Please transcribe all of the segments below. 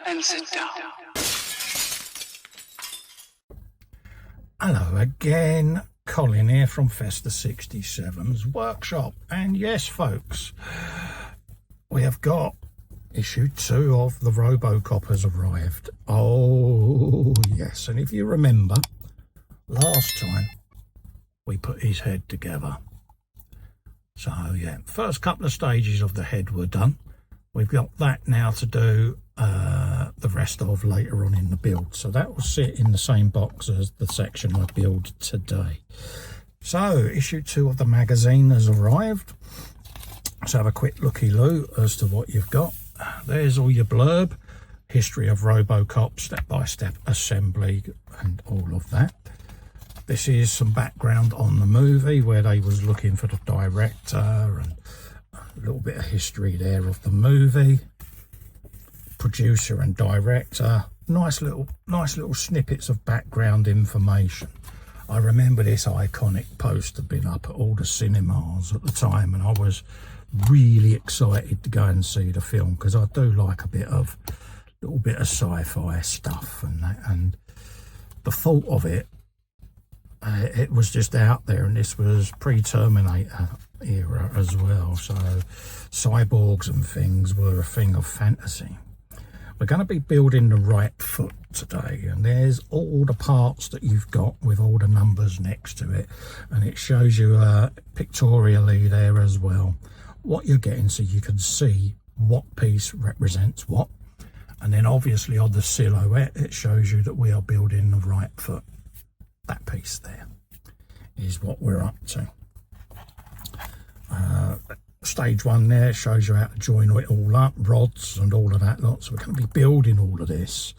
and sit down. Hello again, Colin here from Festa 67's workshop. And yes, folks, we have got issue 2 of the RoboCop has arrived. Oh, yes. And if you remember, last time we put his head together. So, yeah, first couple of stages of the head were done. We've got that now to do the rest of later on in the build. So that will sit in the same box as the section I build today. So, issue 2 of the magazine has arrived. Let's have a quick looky-loo as to what you've got. There's all your blurb, history of RoboCop, step-by-step assembly and all of that. This is some background on the movie where they was looking for the director and a little bit of history there of the movie, producer and director. Nice little snippets of background information. I remember this iconic poster been up at all the cinemas at the time, and I was really excited to go and see the film because I do like a little bit of sci-fi stuff and that, and the thought of it, it was just out there, and this was pre-Terminator era as well, so cyborgs and things were a thing of fantasy. We're going to be building the right foot today, and there's all the parts that you've got with all the numbers next to it, and it shows you pictorially there as well what you're getting, so you can see what piece represents what. And then obviously on the silhouette it shows you that we are building the right foot. That piece there is what we're up to. Stage 1 there shows you how to join it all up, rods and all of that lot. So we're going to be building all of this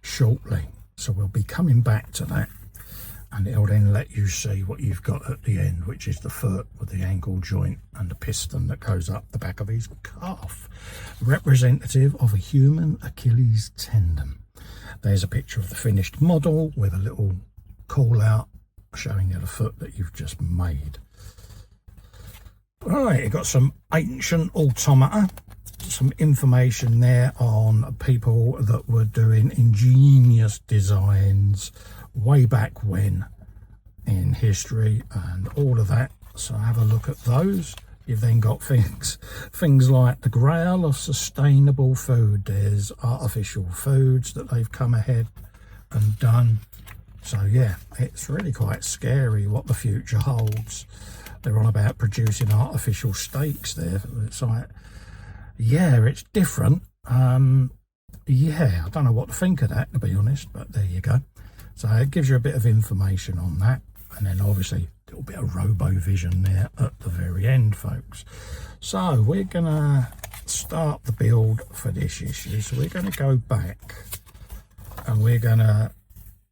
shortly, so we'll be coming back to that, and it'll then let you see what you've got at the end, which is the foot with the ankle joint and the piston that goes up the back of his calf, representative of a human Achilles tendon. There's a picture of the finished model with a little call out showing you the foot that you've just made. Right, you've got some ancient automata, some information there on people that were doing ingenious designs way back when in history and all of that. So have a look at those. You've then got things like the grail of sustainable food. There's artificial foods that they've come ahead and done. So yeah, it's really quite scary what the future holds. They're on about producing artificial steaks there. It's like, yeah, it's different. Yeah, I don't know what to think of that, to be honest, but there you go. So it gives you a bit of information on that. And then obviously a little bit of robo-vision there at the very end, folks. So we're going to start the build for this issue. So we're going to go back and we're going to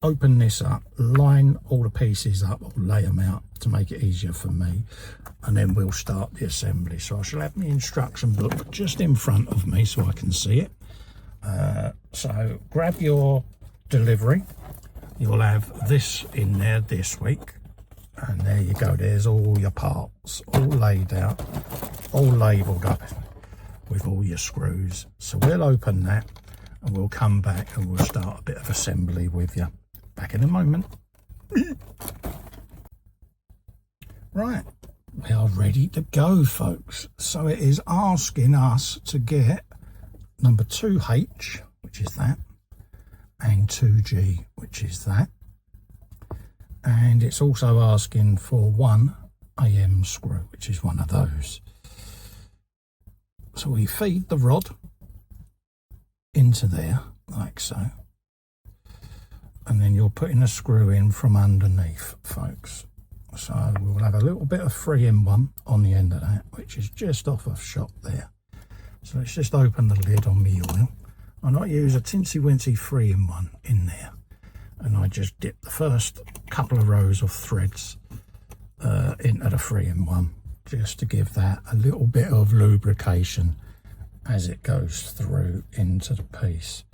open this up, line all the pieces up, or lay them out to make it easier for me, and then we'll start the assembly. So I shall have my instruction book just in front of me so I can see it. So grab your delivery. You'll have this in there this week, and there you go. There's all your parts all laid out, all labelled up with all your screws. So we'll open that and we'll come back and we'll start a bit of assembly with you. Back in a moment. Right, we are ready to go, folks. So it is asking us to get number 2H, which is that, and 2G, which is that. And it's also asking for 1 AM screw, which is one of those. So we feed the rod into there, like so. And then you're putting a screw in from underneath, folks. So we'll have a little bit of 3-in-1 on the end of that, which is just off of shot there. So let's just open the lid on the oil. And I use a tinsy-wincy 3-in-1 in there. And I just dip the first couple of rows of threads into the 3-in-1, just to give that a little bit of lubrication as it goes through into the piece.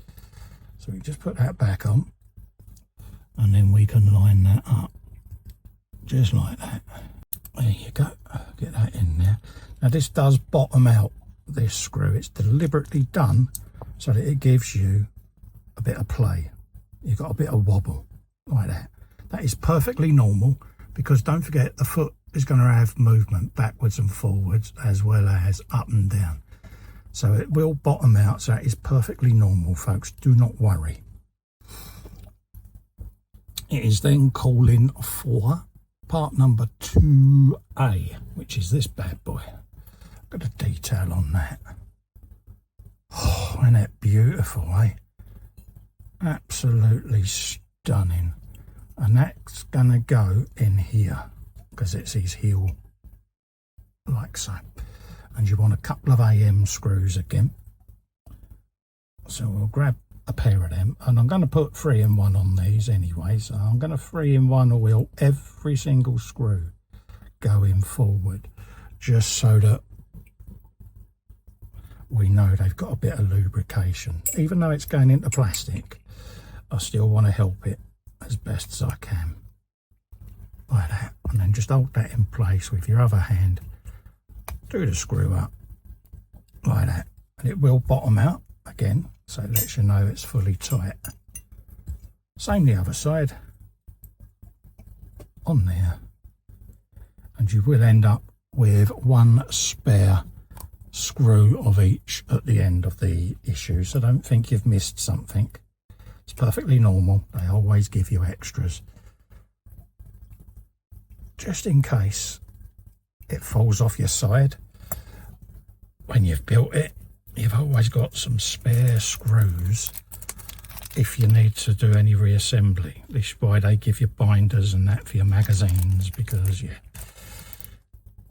So we just put that back on, and then we can line that up just like that. There you go, get that in there. Now this does bottom out, this screw. It's deliberately done so that it gives you a bit of play. You've got a bit of wobble like that. That is perfectly normal, because don't forget the foot is going to have movement backwards and forwards as well as up and down. So it will bottom out, so that is perfectly normal, folks. Do not worry. It is then calling for part number 2A, which is this bad boy. Got a detail on that. Oh, isn't that beautiful, eh? Absolutely stunning. And that's going to go in here, because it's his heel, like so. And you want a couple of AM screws again. So we'll grab a pair of them, and I'm going to put 3-in-1 on these anyway, so I'm going to 3-in-1 oil every single screw going forward, just so that we know they've got a bit of lubrication. Even though it's going into plastic, I still want to help it as best as I can, like that. And then just hold that in place with your other hand, do the screw up like that, and it will bottom out again, so it lets you know it's fully tight. Same the other side, on there, and you will end up with one spare screw of each at the end of the issue, so don't think you've missed something. It's perfectly normal. They always give you extras, just in case it falls off your side when you've built it. You've always got some spare screws if you need to do any reassembly. This is why they give you binders and that for your magazines, because yeah.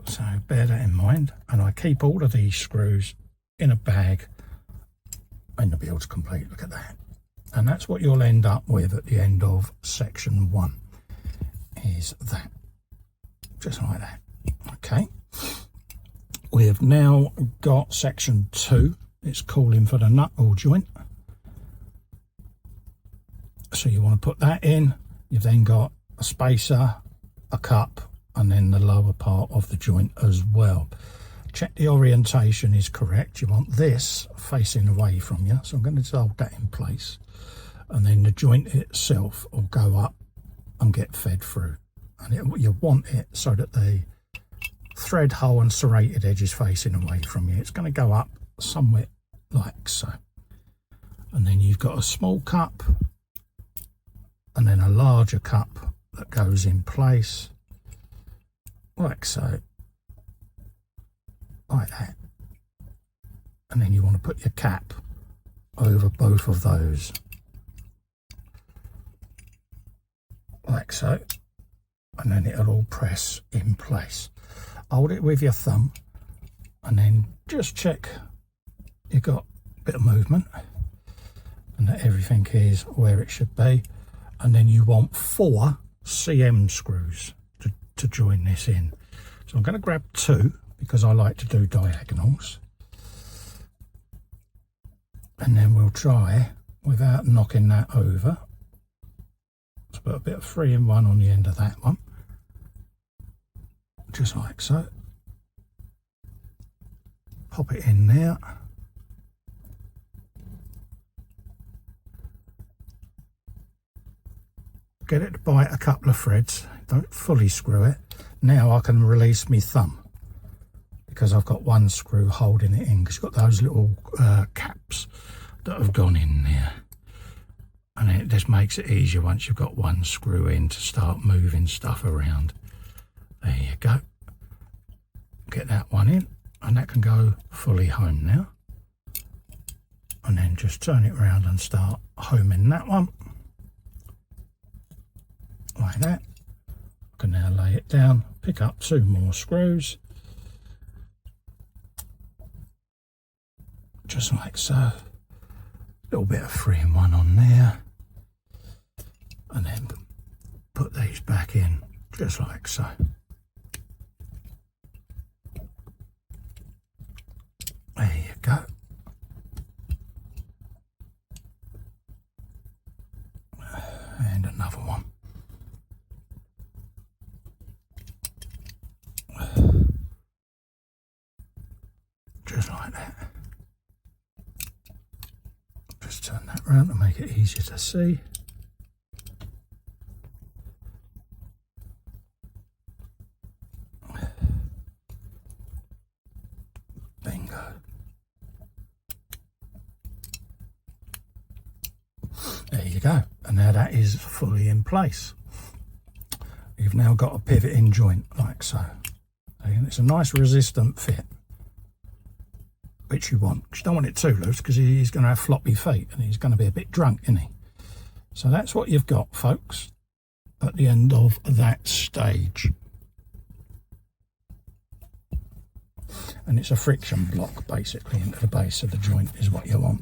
So bear that in mind. And I keep all of these screws in a bag when the build's complete. Look at that. And that's what you'll end up with at the end of section 1, is that, just like that. Okay, we have now got section 2. It's calling for the nut ball joint, so you want to put that in. You've then got a spacer, a cup, and then the lower part of the joint as well. Check the orientation is correct. You want this facing away from you, so I'm going to hold that in place, and then the joint itself will go up and get fed through, and you want it so that the thread hole and serrated edge is facing away from you. It's going to go up somewhere like so, and then you've got a small cup and then a larger cup that goes in place like so, like that, and then you want to put your cap over both of those like so, and then it'll all press in place. Hold it with your thumb, and then just check you've got a bit of movement and that everything is where it should be. And then you want 4 CM screws to join this in. So I'm going to grab 2 because I like to do diagonals, and then we'll try without knocking that over. Let's put a bit of 3-in-1 on the end of that one, just like so. Pop it in there. Get it to bite a couple of threads. Don't fully screw it. Now I can release my thumb because I've got one screw holding it in, because you've got those little caps that have gone in there. And it just makes it easier once you've got one screw in to start moving stuff around. There you go. Get that one in, and that can go fully home now. And then just turn it around and start homing that one. Like that. I can now lay it down, pick up 2 more screws, just like so. A little bit of 3-in-1 on there, and then put these back in just like so. There you go. And another one. Just like that. round to make it easier to see. Bingo. There you go. And now that is fully in place. You've now got a pivoting joint like so. And it's a nice resistant fit, which you want. You don't want it too loose because he's going to have floppy feet and he's going to be a bit drunk, isn't he? So that's what you've got, folks, at the end of that stage. And it's a friction block basically into the base of the joint is what you want.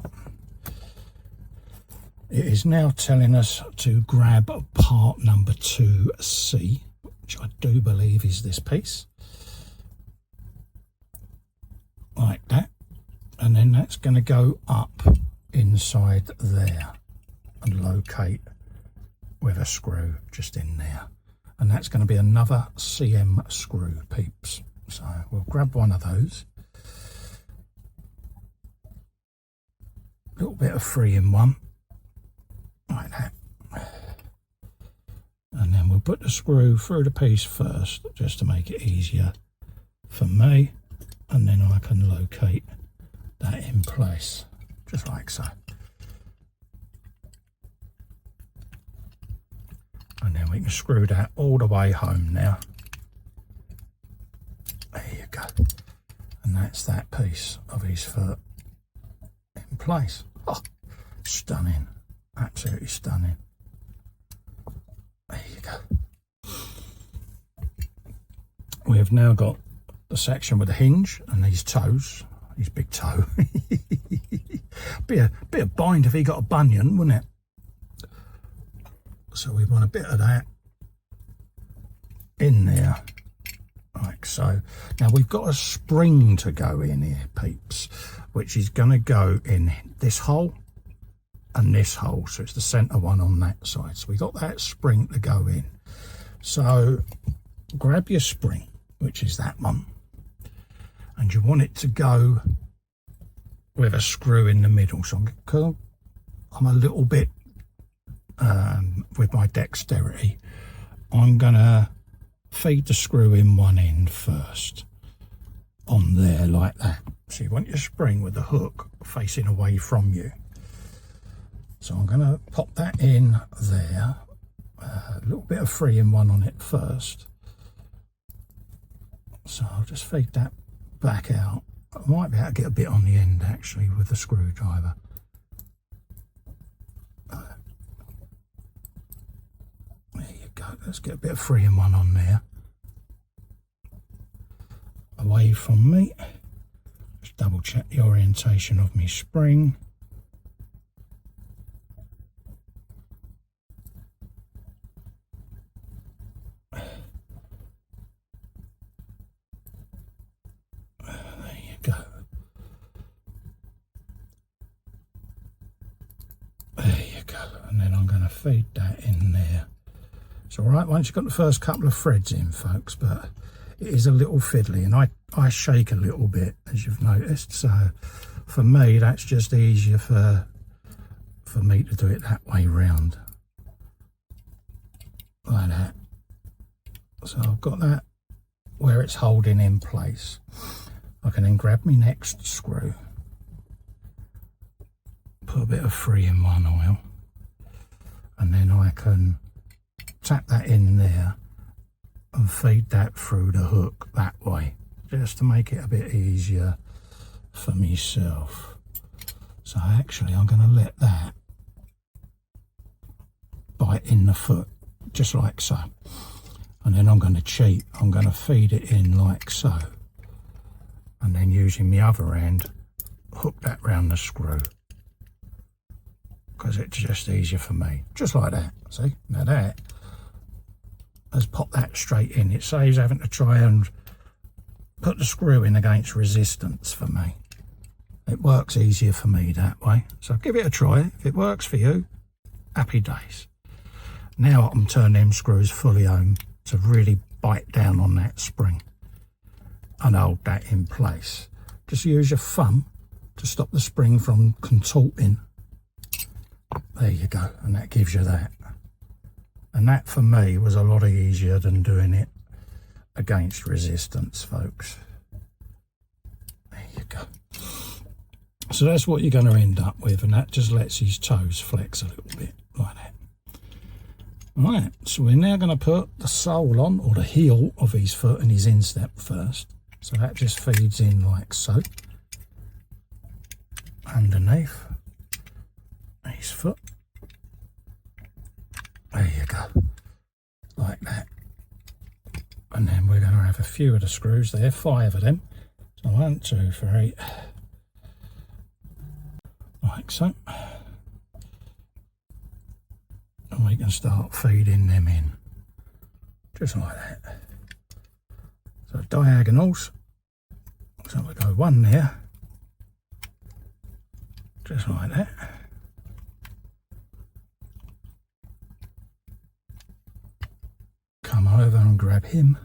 It is now telling us to grab part number 2C, which I do believe is this piece. Like that. And then that's going to go up inside there and locate with a screw just in there. And that's going to be another CM screw, peeps. So we'll grab one of those. A little bit of 3-in-1. Like that. And then we'll put the screw through the piece first, just to make it easier for me. And then I can locate that in place, just like so. And then we can screw that all the way home now. There you go. And that's that piece of his foot in place. Oh, stunning. Absolutely stunning. There you go. We have now got the section with the hinge and these toes, his big toe. be a bit of bind if he got a bunion, wouldn't it? So we want a bit of that in there, like so. Now we've got a spring to go in here, peeps, which is going to go in this hole and this hole, so it's the center one on that side. So we got that spring to go in. So grab your spring, which is that one, and you want it to go with a screw in the middle. So I'm a little bit with my dexterity, I'm gonna feed the screw in one end first on there like that. So you want your spring with the hook facing away from you. So I'm going to pop that in there, a little bit of 3-in-1 on it first. So I'll just feed that back out. I might be able to get a bit on the end actually with the screwdriver. There you go, let's get a bit of 3-in-1 on there. Away from me. Just double check the orientation of my spring. Feed that in there. It's all right once you've got the first couple of threads in, folks, but it is a little fiddly, and I shake a little bit, as you've noticed. So for me, that's just easier for me to do it that way round, like that. So I've got that where it's holding in place. I can then grab my next screw, put a bit of 3-in-1 oil, and then I can tap that in there and feed that through the hook that way, just to make it a bit easier for myself. So actually I'm going to let that bite in the foot, just like so. And then I'm going to cheat, I'm going to feed it in like so. And then using my other hand, hook that round the screw, because it's just easier for me, just like that. See, now that has popped that straight in. It saves having to try and put the screw in against resistance for me. It works easier for me that way. So give it a try. If it works for you, happy days. Now I can turn them screws fully home to really bite down on that spring and hold that in place. Just use your thumb to stop the spring from contorting There you go, and that gives you that. And that for me was a lot easier than doing it against resistance, folks. There you go. So that's what you're going to end up with, and that just lets his toes flex a little bit like that. Right, so we're now going to put the sole on, or the heel of his foot and his instep first. So that just feeds in like so. Underneath his foot. There you go. Like that. And then we're going to have a few of the screws there, 5 of them. So 1, 2, 3. Like so. And we can start feeding them in. Just like that. So diagonals. So we go 1 there. Just like that. Come over and grab him.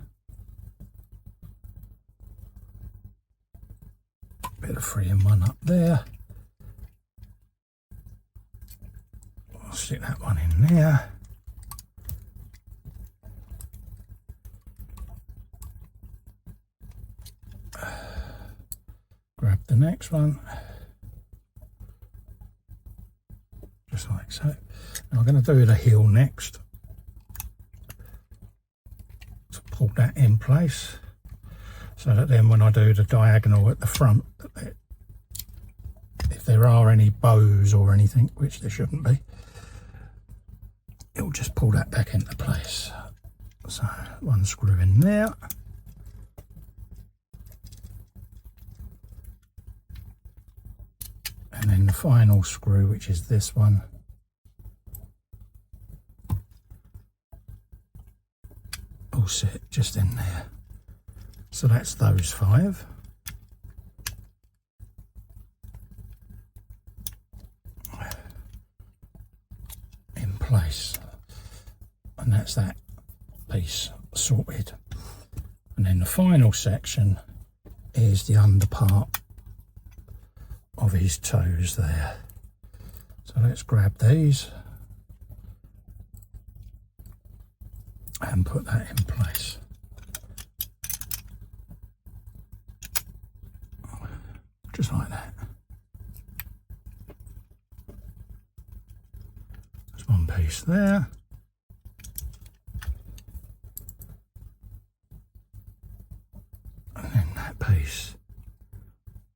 Bit of 3 and 1 up there. I'll stick that one in there. Grab the next one. Just like so. And I'm going to do the heel next. So pull that in place. So that then when I do the diagonal at the front, if there are any bows or anything, which there shouldn't be, it'll just pull that back into place. So 1 screw in there. And then the final screw, which is this one, will sit just in there. So that's those 5. In place. And that's that piece sorted. And then the final section is the under part of his toes there. So let's grab these and put that in place. Just like that. There's 1 piece there. And then that piece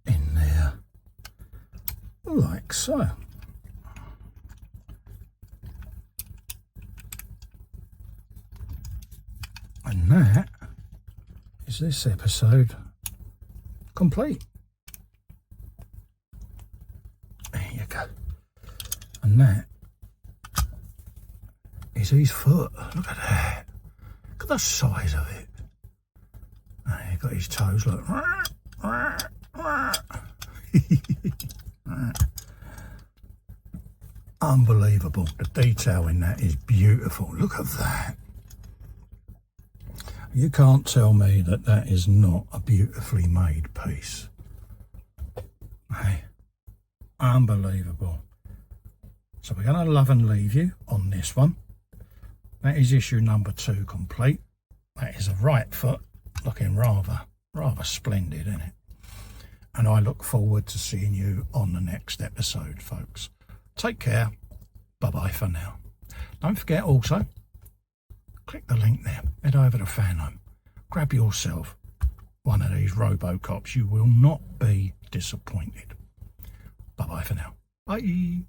in there. Like so. And that is this episode complete. There you go. And that is his foot. Look at that. Look at the size of it. And he's got his toes, look. Unbelievable. The detail in that is beautiful. Look at that. You can't tell me that that is not a beautifully made piece. Hey, unbelievable. So we're going to love and leave you on this one. That is issue number 2 complete. That is a right foot looking rather splendid, isn't it? And I look forward to seeing you on the next episode, folks. Take care. Bye-bye for now. Don't forget also, click the link there. Head over to Fanhome. Grab yourself one of these RoboCops. You will not be disappointed. Bye-bye for now. Bye.